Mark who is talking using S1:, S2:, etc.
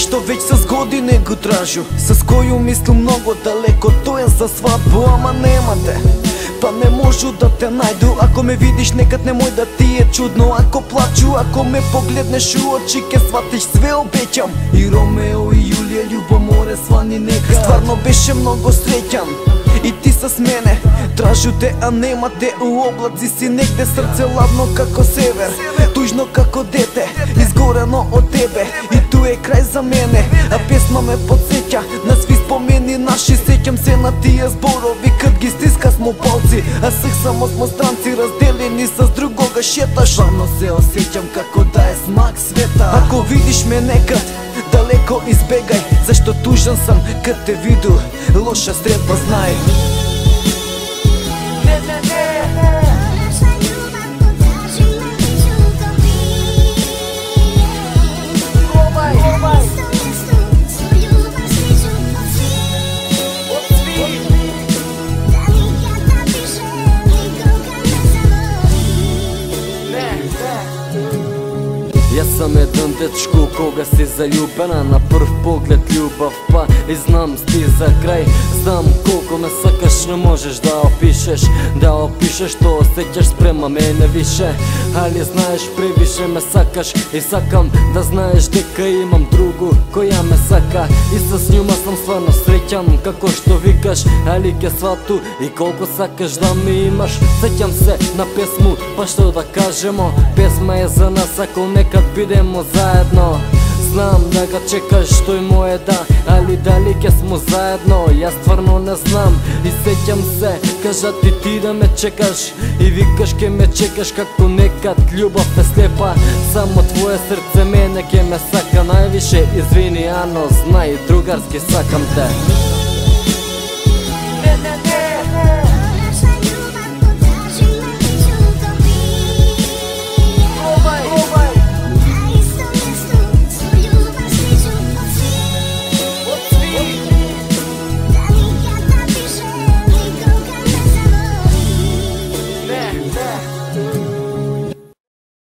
S1: Што веќе с години го тражу, с коју мислу многу далеко. Тој е за свадбу, ама немате. Па не можу да те најду. Ако ме видиш некад немој да ти е чудно. Ако плачу, ако ме погледнеш у очи, ке сватиш све, обеќам. И Ромео и Јулија, љубоморе свани нека. Стварно беше многу среќан и ти с мене. Тражу те, а нема те. У облаци си негде, срце ладно како север, тужно како дете, изгорено од тебе. И ту е крај за мене, а песма ме подсеќа на сви спомени наши. Сеќам се на тие зборови, кад ги стиска смо палци, а сих само смо странци, разделени с другога шеташ. Славно се осеќам како да е смак света. Ако видиш ме некад, далеко избегај, зашто тужан сам кад те виду. Лоша средба знај.
S2: Јас сам еден дечко кога си заљубена, на прв поглед љубав, па и знам сти за крај. Знам колко ме сакаш, не можеш да опишеш, што осеќаш спрема мене више. Али знаеш, превише ме сакаш и сакам да знаеш дека имам другу која ме сака. И с њума сам стварно среќан, како што викаш, али ке свату и колко сакаш да ме имаш. Сеќам се на песму, па што да кажемо, песма е за нас ако некад бидемо заедно. Знам да ga чекаш, тој моје да, али дали ке смо заедно, јас стварно не знам. И сеќам се, кажа ти да ме чекаш и викаш ке ме чекаш како некад. Љубов е слепа, само твое срце мене ке ме сака највише. Извини, ано, знај, другарски сакам те.